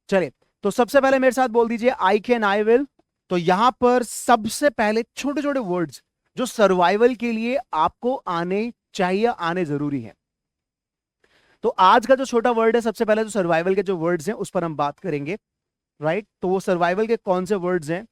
चले, तो सबसे पहले मेरे साथ बोल दीजिए आई कैन, आई विल। तो यहां पर सबसे पहले छोटे छोटे वर्ड्स जो सर्वाइवल के लिए आपको आने चाहिए, आने जरूरी है। तो आज का जो छोटा वर्ड है, सबसे पहले तो सर्वाइवल के जो वर्ड्स हैं उस पर हम बात करेंगे। राइट, तो वो सर्वाइवल के कौन से वर्ड्स हैं,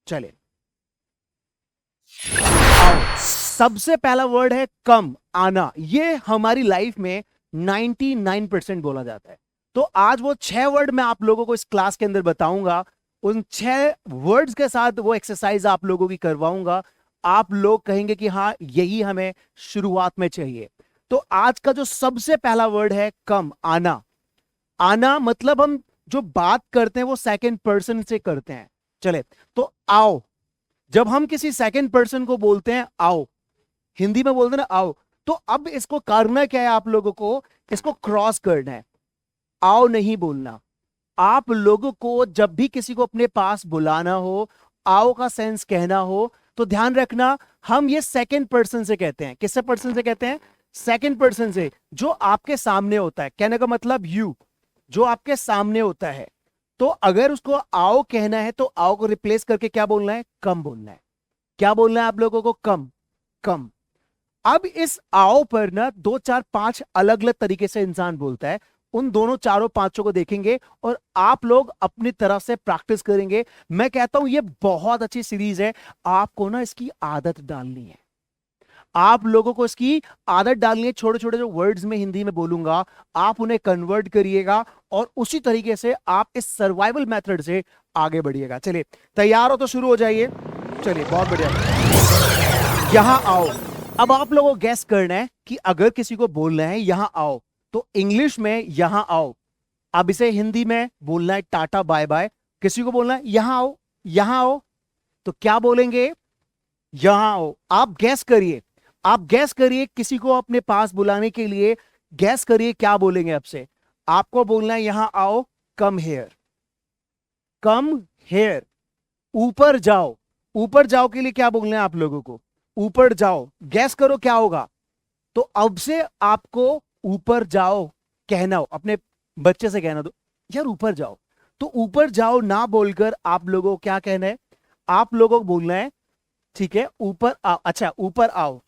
चले आओ। सबसे पहला वर्ड है कम, आना। ये हमारी लाइफ में 99% बोला जाता है। तो आज वो 6 वर्ड मैं आप लोगों को इस क्लास के अंदर बताऊंगा। उन 6 वर्ड्स के साथ वो एक्सरसाइज आप लोगों की करवाऊंगा। आप लोग कहेंगे कि हाँ, यही हमें शुरुआत में चाहिए। तो आज का जो सबसे पहला वर्ड है कम, आना। आना मतलब हम जो बात करते हैं वो सेकंड पर्सन से करते हैं। चले, तो आओ। जब हम किसी सेकंड पर्सन को बोलते हैं आओ, हिंदी में बोलते हैं ना आओ, तो अब इसको करना क्या है, आप लोगों को इसको क्रॉस करना है। आओ नहीं बोलना। आप लोगों को जब भी किसी को अपने पास बुलाना हो, आओ का सेंस कहना हो, तो ध्यान रखना हम ये सेकंड पर्सन से कहते हैं। किससे पर्सन से कहते हैं? सेकंड पर्सन से, जो आपके सामने होता है। कहने का मतलब यू, जो आपके सामने होता है। तो अगर उसको आओ कहना है तो आओ को रिप्लेस करके क्या बोलना है? कम बोलना है। क्या बोलना है आप लोगों को? कम, कम। अब इस आओ पर ना 2 4 5 अलग अलग तरीके से इंसान बोलता है। उन दोनों चारों पांचों को देखेंगे और आप लोग अपनी तरफ से प्रैक्टिस करेंगे। मैं कहता हूं ये बहुत अच्छी सीरीज है, आपको ना इसकी आदत डालनी है। आप लोगों को इसकी आदत डालनी है। छोटे छोटे जो वर्ड्स में हिंदी में बोलूंगा, आप उन्हें कन्वर्ट करिएगा और उसी तरीके से आप इस सर्वाइवल मेथड से आगे बढ़िएगा। चलिए, तैयार हो तो शुरू हो जाइए। चलिए, बहुत बढ़िया। यहां आओ। अब आप लोगों को गैस करना है कि अगर किसी को बोलना है यहां आओ, तो इंग्लिश में यहां आओ। अब इसे हिंदी में बोलना है टाटा बाय बाय। किसी को बोलना है यहां आओ, यहां आओ, तो क्या बोलेंगे? यहां आओ। आप गैस करिए, आप गैस करिए किसी को अपने पास बुलाने के लिए गैस करिए क्या बोलेंगे आपसे। आपको बोलना है यहां आओ, कम हेयर, कम हेयर। ऊपर जाओ, ऊपर जाओ के लिए क्या बोलना है आप लोगों को? ऊपर जाओ। गैस करो क्या होगा। तो अब से आपको ऊपर जाओ कहना हो, अपने बच्चे से कहना दो यार ऊपर जाओ। तो ऊपर जाओ ना बोलकर आप लोगों को क्या कहना है? आप लोगों को बोलना है, ठीक है, ऊपर आओ। अच्छा, ऊपर आओ,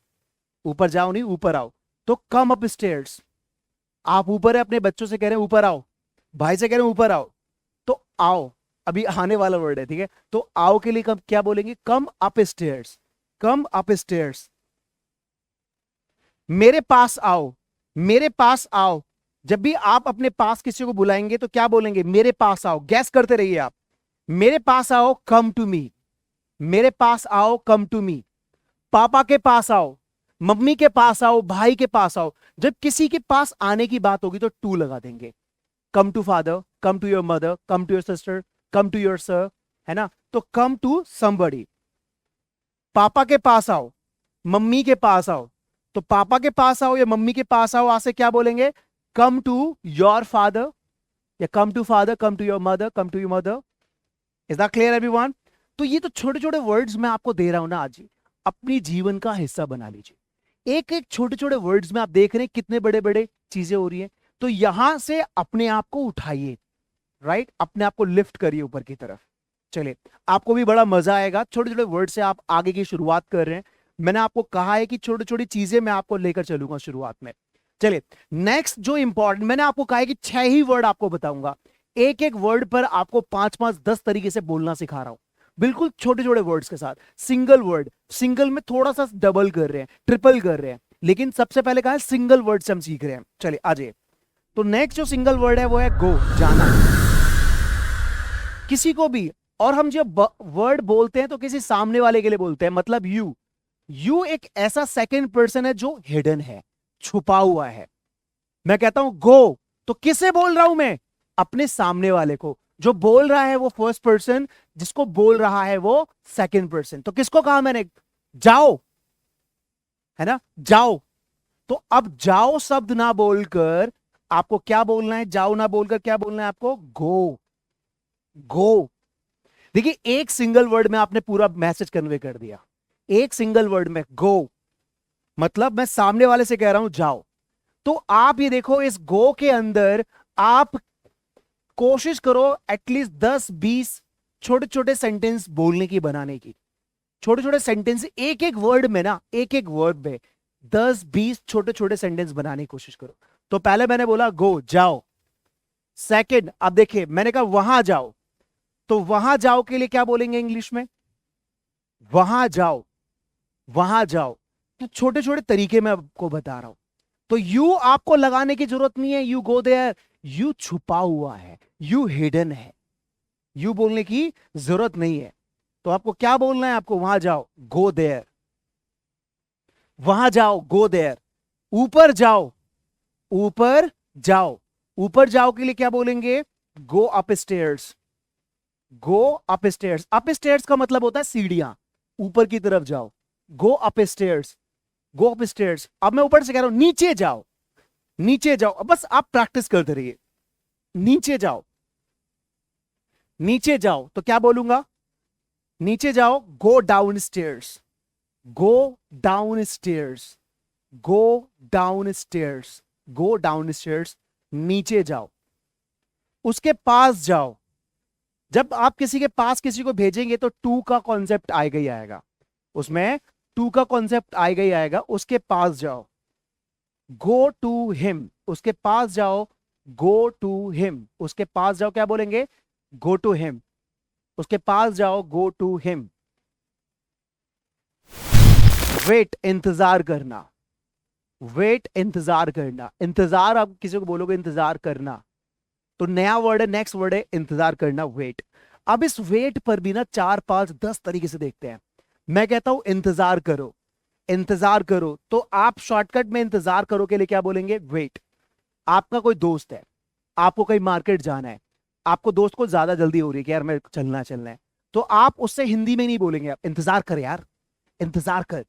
ऊपर जाओ नहीं, ऊपर आओ। तो कम अप स्टेयर्स। आप ऊपर है, अपने बच्चों से कह रहे हैं ऊपर आओ, भाई से कह रहे हैं ऊपर आओ। तो आओ अभी आने वाला वर्ड है, ठीक है। तो आओ के लिए कम क्या बोलेंगे? Come up stairs, come up stairs. मेरे पास आओ, मेरे पास आओ। जब भी आप अपने पास किसी को बुलाएंगे तो क्या बोलेंगे? मेरे पास आओ। गैस करते रहिए आप। मेरे पास आओ, कम टू मी। मेरे पास आओ, कम टू मी। पापा के पास आओ, मम्मी के पास आओ, भाई के पास आओ। जब किसी के पास आने की बात होगी तो टू लगा देंगे। Come to father, come to your mother, come to your sister, come to your sir, है ना। तो कम टू समबडी। पापा के पास आओ, मम्मी के पास आओ। तो पापा के पास आओ या मम्मी के पास आओ, आज से क्या बोलेंगे? कम टू योर फादर, या come to father, come to your mother, come to your mother. Is that clear everyone? तो ये तो छोटे छोटे वर्ड्स मैं आपको दे रहा हूं ना आज, अपनी जीवन का हिस्सा बना लीजिए। एक एक छोटे छोटे वर्ड्स में आप देख रहे हैं कितने बड़े बड़े चीजें हो रही हैं। तो यहां से अपने आप को उठाइए, राइट, अपने आप को लिफ्ट करिए ऊपर की तरफ। चलिए, आपको भी बड़ा मजा आएगा। छोटे छोटे वर्ड से आप आगे की शुरुआत कर रहे हैं। मैंने आपको कहा है कि छोटी छोटी चीजें मैं आपको लेकर चलूंगा शुरुआत में। चलिए, नेक्स्ट जो इंपॉर्टेंट, मैंने आपको कहा है कि 6 ही वर्ड आपको बताऊंगा। एक एक वर्ड पर आपको 5 5 10 तरीके से बोलना सिखा रहा हूं, बिल्कुल छोटे छोटे वर्ड्स के साथ। सिंगल वर्ड, सिंगल में थोड़ा सा डबल कर रहे हैं, ट्रिपल कर रहे हैं, लेकिन सबसे पहले कहा है सिंगल वर्ड से हम सीख रहे हैं। चलिए आ जाइए। तो नेक्स्ट जो सिंगल वर्ड है वो है गो, जाना। किसी को भी, और हम जब वर्ड बोलते हैं तो किसी सामने वाले के लिए बोलते हैं, मतलब यू। यू एक ऐसा सेकंड पर्सन है जो हिडन है, छुपा हुआ है। मैं कहता हूं गो, तो किसे बोल रहा हूं मैं? अपने सामने वाले को। जो बोल रहा है वो फर्स्ट पर्सन, जिसको बोल रहा है वो सेकंड पर्सन। तो किसको कहा मैंने? जाओ, है ना, जाओ। तो अब जाओ शब्द ना बोलकर आपको क्या बोलना है? जाओ ना बोलकर क्या बोलना है आपको? गो, गो। देखिए, एक सिंगल वर्ड में आपने पूरा मैसेज कन्वे कर दिया। एक सिंगल वर्ड में गो मतलब मैं सामने वाले से कह रहा हूं जाओ। तो आप ये देखो, इस गो के अंदर आप कोशिश करो एटलीस्ट 10-20 छोटे छोटे सेंटेंस बोलने की, बनाने की। छोटे छोटे सेंटेंस, एक एक वर्ड में ना, एक एक वर्ड में 10-20 छोटे छोटे सेंटेंस बनाने की कोशिश करो। तो पहले मैंने बोला गो, जाओ। सेकंड, अब देखिए मैंने कहा वहां जाओ, तो वहां जाओ के लिए क्या बोलेंगे इंग्लिश में? वहां जाओ, वहां जाओ। तो छोटे छोटे तरीके मैं आपको बता रहा हूं। तो यू आपको लगाने की जरूरत नहीं है, यू गो देयर, यू छुपा हुआ है, यू हिडन है, यू बोलने की जरूरत नहीं है। तो आपको क्या बोलना है? आपको वहां जाओ, गो देयर। वहां जाओ, गो देयर। ऊपर जाओ, ऊपर जाओ। ऊपर जाओ के लिए क्या बोलेंगे? Go up stairs, go up stairs. Up stairs का मतलब होता है सीढ़ियां, ऊपर की तरफ जाओ। Go up stairs, go up stairs. अब मैं ऊपर से कह रहा हूं नीचे जाओ, नीचे जाओ। बस आप प्रैक्टिस करते रहिए। नीचे जाओ, नीचे जाओ। तो क्या बोलूंगा? नीचे जाओ, go down stairs, go down stairs, go down stairs, go down stairs. नीचे जाओ। उसके पास जाओ। जब आप किसी के पास किसी को भेजेंगे तो टू का कॉन्सेप्ट आएगा ही आएगा, उसमें टू का कॉन्सेप्ट आएगा ही आएगा। उसके पास जाओ, गो टू हिम। उसके पास जाओ, गो टू हिम। उसके पास जाओ, क्या बोलेंगे? Go to him. उसके पास जाओ, गो टू हिम। वेट, इंतजार करना। वेट, इंतजार करना। इंतजार आप किसी को बोलोगे इंतजार करना, तो नया वर्ड है, नेक्स्ट वर्ड है इंतजार करना, वेट। अब इस वेट पर भी ना 4-5-10 तरीके से देखते हैं। मैं कहता हूं इंतजार करो, इंतजार करो, तो आप शॉर्टकट में इंतजार करो के लिए क्या बोलेंगे? वेट। आपका कोई दोस्त है, आपको कहीं मार्केट जाना है, आपको दोस्त को ज्यादा जल्दी हो रही है कि यार मैं चलना है, तो आप उससे हिंदी में नहीं बोलेंगे, आप इंतजार कर यार, इंतजार कर।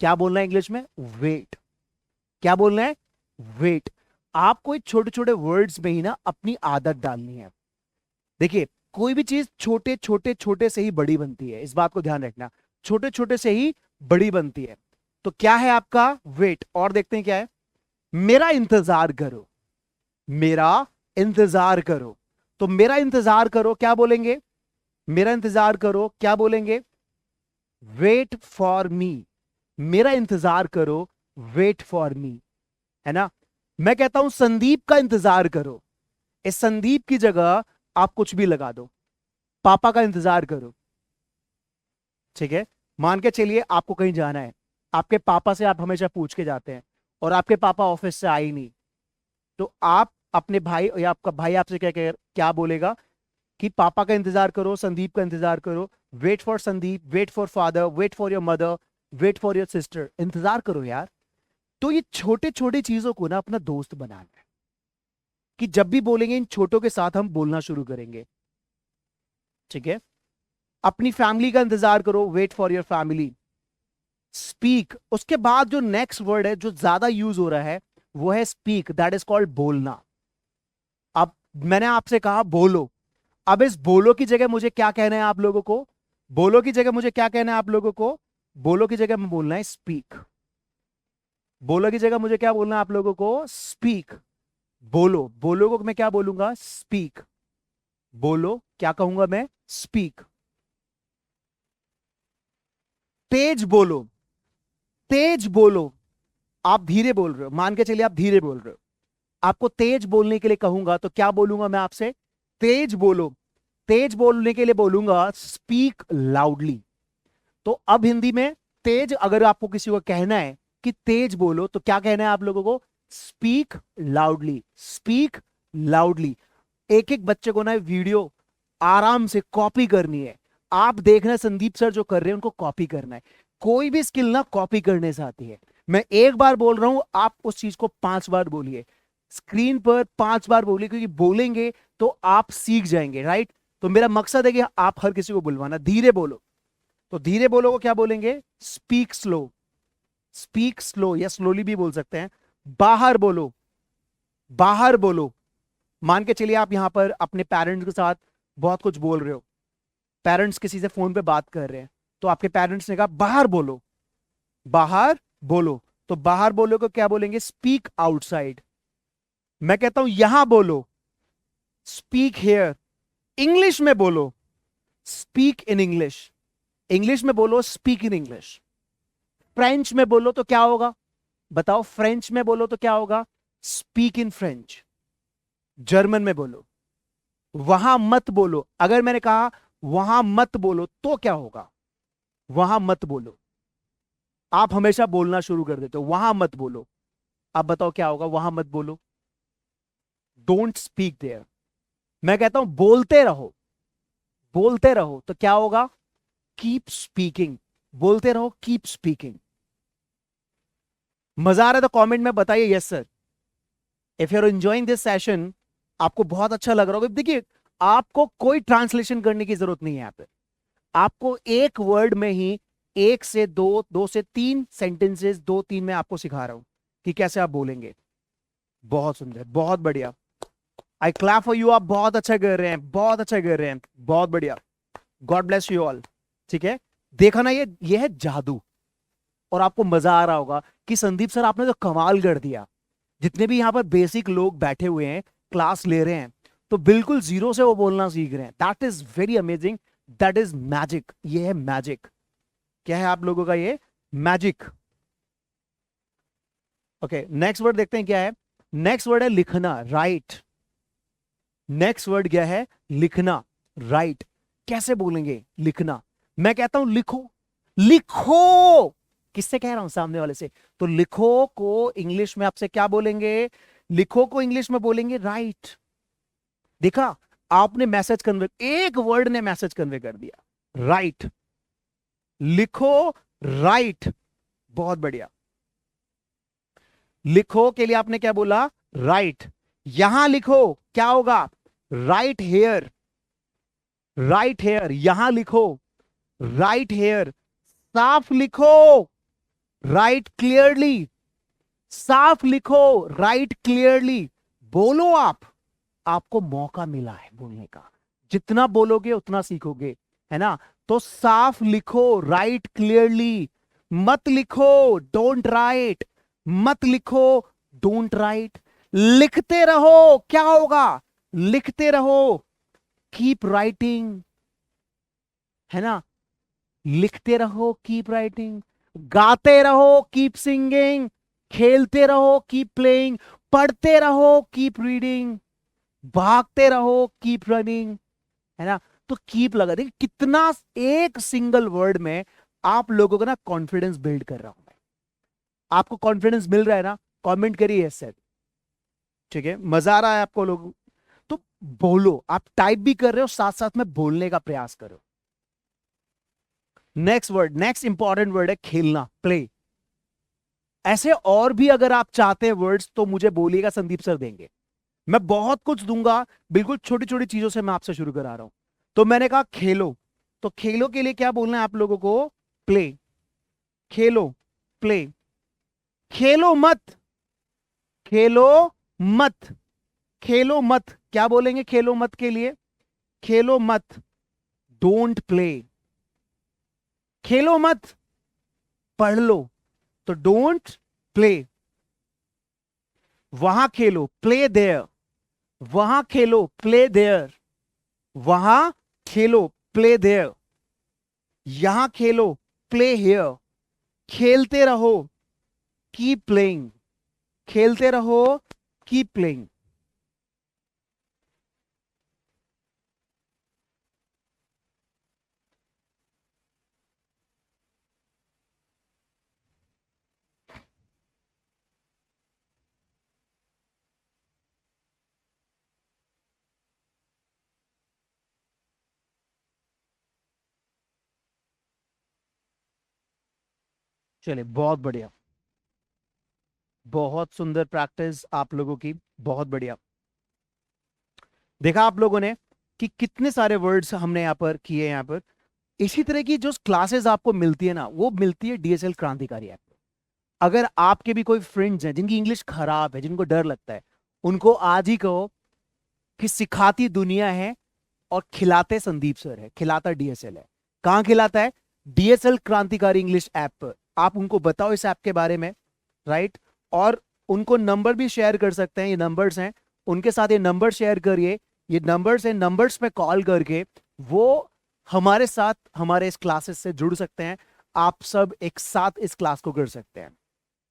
क्या बोलना है इंग्लिश में? वेट। क्या बोलना है? वेट। आपको छोटे छोटे वर्ड्स में ही ना अपनी आदत डालनी है। देखिए, कोई भी चीज छोटे छोटे छोटे से ही बड़ी बनती है, इस बात को ध्यान रखना। छोटे छोटे से ही बड़ी बनती है। तो क्या है आपका? वेट। और देखते हैं क्या है। मेरा इंतजार करो, मेरा इंतजार करो। तो मेरा इंतजार करो क्या बोलेंगे? मेरा इंतजार करो क्या बोलेंगे? Wait for me. मेरा इंतजार करो, वेट फॉर मी, है ना। मैं कहता हूं संदीप का इंतजार करो, इस संदीप की जगह आप कुछ भी लगा दो, पापा का इंतजार करो। ठीक है, मान के चलिए आपको कहीं जाना है, आपके पापा से आप हमेशा पूछ के जाते हैं और आपके पापा ऑफिस से आए ही नहीं, तो आप अपने भाई या आपका भाई आपसे क्या बोलेगा कि पापा का इंतजार करो, संदीप का इंतजार करो। Wait for Sandeep, wait for father, wait for your mother, wait for your sister. इंतजार करो यार। तो ये छोटे छोटे चीजों को ना अपना दोस्त बनाना है, कि जब भी बोलेंगे इन छोटों के साथ हम बोलना शुरू करेंगे। ठीक है, अपनी फैमिली का इंतजार करो, wait for your family. Speak, उसके बाद जो नेक्स्ट वर्ड है जो ज्यादा यूज हो रहा है वो है स्पीक, दैट इज कॉल्ड बोलना। अब मैंने आपसे कहा बोलो, अब इस बोलो की जगह मुझे क्या कहना है आप लोगों को? बोलो की जगह मुझे क्या कहना है आप लोगों को? बोलो की जगह में बोलना है स्पीक। बोलो की जगह मुझे क्या बोलना है आप लोगों को? स्पीक। बोलो, बोलो को मैं क्या बोलूंगा? स्पीक। बोलो, क्या कहूंगा मैं? स्पीक। तेज बोलो, तेज बोलो। आप धीरे बोल रहे हो, मान के चलिए आप धीरे बोल रहे हो, आपको तेज बोलने के लिए कहूंगा तो क्या बोलूंगा मैं आपसे? तेज बोलो। तेज बोलने के लिए बोलूंगा स्पीक लाउडली। तो अब हिंदी में तेज, अगर आपको किसी को कहना है कि तेज बोलो तो क्या कहना है आप लोगों को? Speak loudly, speak loudly. एक एक बच्चे को ना वीडियो आराम से कॉपी करनी है। आप देखना संदीप सर जो कर रहे हैं उनको कॉपी करना है। कोई भी स्किल ना कॉपी करने से आती है। मैं एक बार बोल रहा हूं, आप उस चीज को 5 बार बोलिए, स्क्रीन पर 5 बार बोलिए, क्योंकि बोलेंगे तो आप सीख जाएंगे, राइट। तो मेरा मकसद है कि आप हर किसी को बुलवाना। धीरे बोलो, तो धीरे बोलो को क्या बोलेंगे? Speak slow. स्पीक स्लो या स्लोली भी बोल सकते हैं। बाहर बोलो, बाहर बोलो। मान के चलिए आप यहां पर अपने पेरेंट्स के साथ बहुत कुछ बोल रहे हो, पेरेंट्स किसी से फोन पे बात कर रहे हैं, तो आपके पेरेंट्स ने कहा बाहर बोलो, बाहर बोलो। तो बाहर बोलो को क्या बोलेंगे? Speak outside. मैं कहता हूं यहां बोलो, स्पीक हेयर, इंग्लिश में बोलो, स्पीक इन इंग्लिश, इंग्लिश में बोलो, स्पीक इन इंग्लिश। फ्रेंच में बोलो तो क्या होगा, बताओ, फ्रेंच में बोलो तो क्या होगा, स्पीक इन फ्रेंच। जर्मन में बोलो, वहां मत बोलो, अगर मैंने कहा वहां मत बोलो तो क्या होगा, वहां मत बोलो। आप हमेशा बोलना शुरू कर देते हो, वहां मत बोलो, आप बताओ क्या होगा, वहां मत बोलो, डोंट स्पीक देयर। मैं कहता हूं बोलते रहो, बोलते रहो तो क्या होगा, कीप स्पीकिंग, बोलते रहो, कीप स्पीकिंग। मजा आ रहा है तो कमेंट में बताइए yes sir. If you are enjoying this session, आपको बहुत अच्छा लग रहा होगा। देखिए, आपको कोई ट्रांसलेशन करने की जरूरत नहीं है यहाँ पे, आपको एक वर्ड में ही एक से दो, दो से तीन सेंटेंसेस, दो तीन में आपको सिखा रहा हूं कि कैसे आप बोलेंगे। बहुत सुंदर, बहुत बढ़िया, आई क्लैप फॉर यू। आप बहुत अच्छा कर रहे हैं, बहुत अच्छा कर रहे हैं, बहुत बढ़िया, गॉड ब्लेस यू ऑल। ठीक है, देखा ना, ये है जादू। और आपको मजा आ रहा होगा कि संदीप सर आपने तो कमाल कर दिया। जितने भी यहां पर बेसिक लोग बैठे हुए हैं, क्लास ले रहे हैं, तो बिल्कुल जीरो से वो बोलना सीख रहे हैं। That is very amazing, that is magic, ये है मैजिक। क्या है आप लोगों का ये मैजिक। ओके, नेक्स्ट वर्ड देखते हैं क्या है। नेक्स्ट वर्ड है लिखना, राइट। नेक्स्ट वर्ड क्या है, लिखना, राइट। कैसे बोलेंगे लिखना, मैं कहता हूं लिखो, लिखो, किससे कह रहा हूं, सामने वाले से। तो लिखो को इंग्लिश में आपसे क्या बोलेंगे, लिखो को इंग्लिश में बोलेंगे राइट। देखा, आपने मैसेज कन्वे, एक वर्ड ने मैसेज कन्वे कर दिया, राइट। लिखो, राइट, बहुत बढ़िया। लिखो के लिए आपने क्या बोला, राइट। यहां लिखो क्या होगा, राइट हेयर, राइट हेयर, यहां लिखो, राइट हेयर। साफ लिखो, राइट क्लियरली, साफ लिखो, राइट क्लियरली। बोलो आप, आपको मौका मिला है बोलने का, जितना बोलोगे उतना सीखोगे, है ना। तो साफ लिखो, राइट क्लियरली। मत लिखो, डोंट राइट, मत लिखो, डोंट राइट। लिखते रहो, क्या होगा, लिखते रहो, कीप राइटिंग, है ना। लिखते रहो, कीप राइटिंग। गाते रहो, कीप सिंगिंग। खेलते रहो, कीप प्लेइंग। पढ़ते रहो, कीप रीडिंग। भागते रहो, कीप रनिंग, है ना। तो कीप लगा, देखिए कितना एक सिंगल वर्ड में आप लोगों का ना कॉन्फिडेंस बिल्ड कर रहा हूं मैं। आपको कॉन्फिडेंस मिल रहा है ना, कमेंट करिए यस सर। ठीक है, मजा आ रहा है आपको लोग, तो बोलो, आप टाइप भी कर रहे हो, साथ साथ में बोलने का प्रयास करो। Next word, next important word है खेलना, प्ले। ऐसे और भी अगर आप चाहते हैं वर्ड्स तो मुझे बोलिएगा, संदीप सर देंगे, मैं बहुत कुछ दूंगा। बिल्कुल छोटी छोटी चीजों से मैं आपसे शुरू करा रहा हूं। तो मैंने कहा खेलो, तो खेलो के लिए क्या बोलना है आप लोगों को, प्ले। खेलो, प्ले। खेलो मत, खेलो मत, खेलो मत, क्या बोलेंगे खेलो मत के लिए, खेलो मत, डोंट प्ले। खेलो मत, पढ़ लो, तो डोंट प्ले। वहां खेलो, प्ले देयर, वहां खेलो, प्ले देयर। वहां खेलो, प्ले देयर। यहां खेलो, प्ले हियर। खेलते रहो, कीप प्लेइंग, खेलते रहो, कीप प्लेइंग। चलिए, बहुत बढ़िया, बहुत सुंदर प्रैक्टिस आप लोगों की, बहुत बढ़िया। देखा आप लोगों ने कि कितने सारे वर्ड्स हमने यहां पर किए, यहां पर इसी तरह की जो क्लासेस आपको मिलती है ना, वो मिलती है डीएसएल क्रांतिकारी ऐप पे। अगर आपके भी कोई फ्रेंड्स हैं जिनकी इंग्लिश खराब है, जिनको डर लगता है, उनको आज ही कहो कि सिखाती दुनिया है और खिलाते संदीप सर है, खिलाता डीएसएल है। कहां खिलाता है, डीएसएल क्रांतिकारी इंग्लिश ऐप पर। आप उनको बताओ इस ऐप के बारे में, राइट। और उनको नंबर भी शेयर कर सकते हैं, ये नंबर्स हैं, उनके साथ ये नंबर शेयर करिए, ये नंबर्स है, नंबर्स पे कॉल करके वो हमारे साथ हमारे इस क्लासेस से जुड़ सकते हैं। आप सब एक साथ इस क्लास को कर सकते हैं।